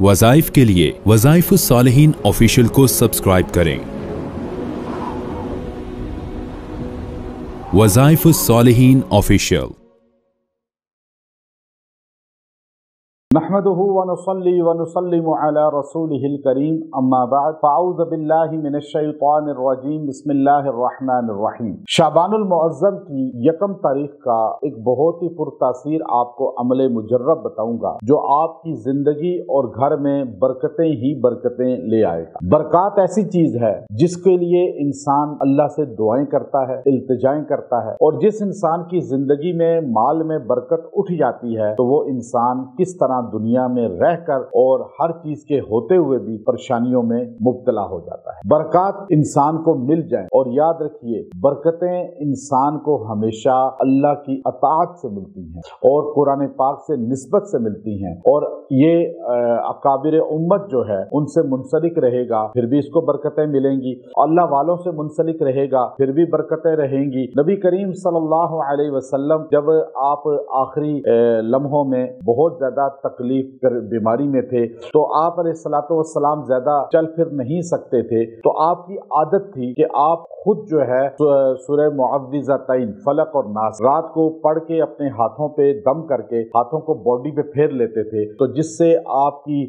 वज़ाइफ के लिए वज़ाइफ़ुस्सालिहीन ऑफिशियल को सब्सक्राइब करें। वज़ाइफ़ुस्सालिहीन ऑफिशियल। नहमदुहु व नुसल्ली व नुसल्लिमु अला रसूलिहिल करीम अम्मा बाद फ़अऊज़ु बिल्लाहि मिनश शैतानिर रजीम बिस्मिल्लाहिर रहमानिर रहीम। शाबानुल मुअज़्ज़म की यकम तारीख का एक बहुत ही पुरतासीर आपको अमले मुजर्रब बताऊंगा जो आपकी जिंदगी और घर में बरकतें ही बरकतें ले आएगा। बरकत ऐसी चीज है जिसके लिए इंसान अल्लाह से दुआएं करता है, इल्तिजाएं करता है, और जिस इंसान की जिंदगी में माल में बरकत उठ जाती है तो वो इंसान किस तरह दुनिया में रहकर और हर चीज के होते हुए भी परेशानियों में मुब्तला हो जाता है। बरकत इंसान को मिल जाए, और याद रखिए बरकतें इंसान को हमेशा अल्लाह की अताअत से मिलती हैं और कुरान पाक से निस्बत से मिलती हैं, और ये अकाबिर उम्मत जो है उनसे मुंसलिक रहेगा फिर भी इसको बरकतें मिलेंगी, अल्लाह वालों से मुंसलिक रहेगा फिर भी बरकतें रहेंगी। नबी करीम सल्लल्लाहु अलैहि वसल्लम जब आप आखिरी लम्हों में बहुत ज्यादा तकलीफ बीमारी में थे तो आप अलैहिस्सलातु वस्सलाम ज्यादा चल फिर नहीं सकते थे, तो आपकी आदत थी कि आप खुद जो है सूरह मुअव्विज़तैन फलक और नास रात को पढ़ के अपने हाथों पे दम करके हाथों को बॉडी पे फेर लेते थे, तो जिससे आपकी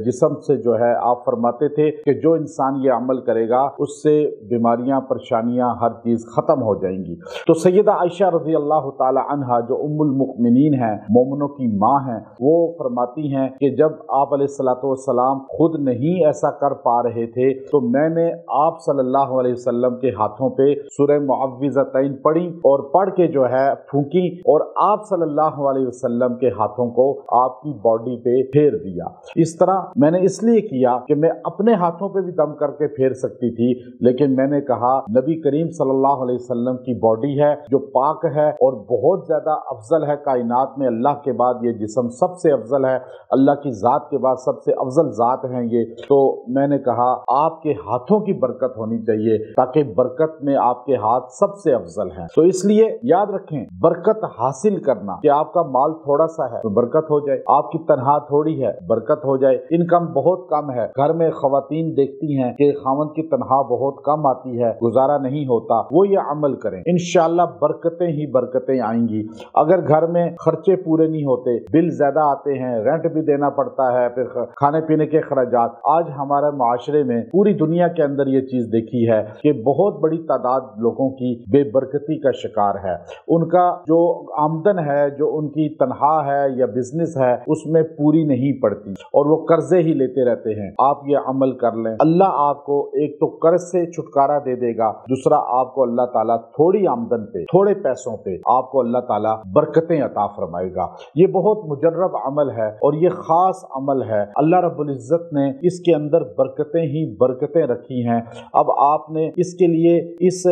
जिस्म से जो है आप फरमाते थे कि जो इंसान ये अमल करेगा उससे बीमारियां परेशानियां हर चीज खत्म हो जाएंगी। तो सैयदा आयशा रज़ी अल्लाह ताला अन्हा जो उम्मुल मुमिनीन है, मोमिनों की माँ है, वो फरमाती हैं कि जब आप अलैहिस्सलातु वस्सलाम खुद नहीं ऐसा कर पा रहे थे तो मैंने आप सल्लल्लाहु अलैहि वसल्लम के हाथों पे सूरह मुअव्विज़तैन पढ़ी और पढ़ के जो है फूंकी और आप सल्लल्लाहु अलैहि वसल्लम के हाथों को आपकी बॉडी पे फेर दिया। इस तरह मैंने इसलिए किया कि मैं अपने हाथों पे भी दम करके फेर सकती थी, लेकिन मैंने कहा नबी करीम सल्लल्लाहु अलैहि वसल्लम की बॉडी है जो पाक है और बहुत ज्यादा अफजल है कायनात में, अल्लाह के बाद ये जिस्म सबसे अफजल है, अल्लाह की जात के बाद सबसे अफजल जात हैं ये, तो मैंने कहा आपके हाथों की बरकत होनी चाहिए ताकि बरकत में आपके हाथ सबसे अफजल हैं। तो इसलिए याद रखें बरकत हासिल करना कि आपका माल थोड़ा सा है तो बरकत हो जाए, आपकी तनहा थोड़ी है बरकत हो जाए, इनकम बहुत कम है, घर में खवातीन देखती हैं कि खामद की तनहा बहुत कम आती है, गुजारा नहीं होता, वो ये अमल करें, इंशाअल्लाह बरकतें ही बरकतें आएंगी। अगर घर में खर्चे पूरे नहीं होते, बिल ज्यादा आते हैं, रेंट भी देना पड़ता है, फिर खाने पीने के खर्चात, आज हमारे माशरे में पूरी दुनिया के अंदर ये चीज देखी है कि बहुत बड़ी तादाद लोगों की बेबरकती का शिकार है, उनका जो आमदन है, जो उनकी तनख्वाह है या बिजनेस है उसमें पूरी नहीं पड़ती और वो कर्जे ही लेते रहते हैं। आप ये अमल कर लें, अल्लाह आपको एक तो कर्ज से छुटकारा दे देगा, दूसरा आपको अल्लाह ताला थोड़ी आमदन पे, थोड़े पैसों पे आपको अल्लाह ताला बरकतें अता फरमाएगा। ये बहुत मुजर्रब अमल है और ये खास अमल है, अल्लाह रब्बुल इज्जत ने इसके अंदर बरकतें ही बरकतें रखी हैं। अब आपने इसके लिए इस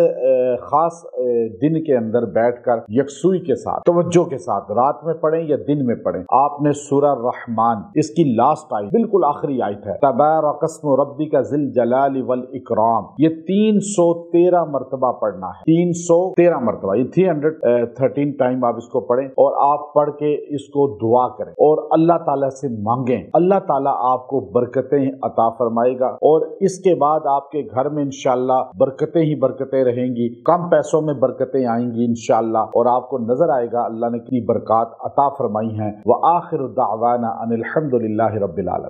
खास दिन के अंदर बैठकर यकसुई के साथ, तवज्जो के साथ, रात में पढ़ें या दिन में पढ़ें, आपने सूरह रहमान इसकी लास्ट आयत, बिल्कुल आखिरी आयत है, तबारकस्मु रब्बिका ज़िल जलाली वल इकराम, ये 313 मरतबा पढ़ना है, 313 मरतबा, ये 313 टाइम आप इसको पढ़ें और आप पढ़ के इसको दुआ करें और अल्लाह ताला से मांगें, अल्लाह ताला आपको बरकतें अता फरमाएगा और इसके बाद आपके घर में इंशाअल्लाह बरकतें ही बरकतें रहेंगी, कम पैसों में बरकतें आएंगी इंशाअल्लाह, और आपको नजर आएगा अल्लाह ने कितनी बरकत अता फरमाई हैं। व आखिरु दावाना अनिल हम्दुलिल्लाहि रब्बिल आलमीन।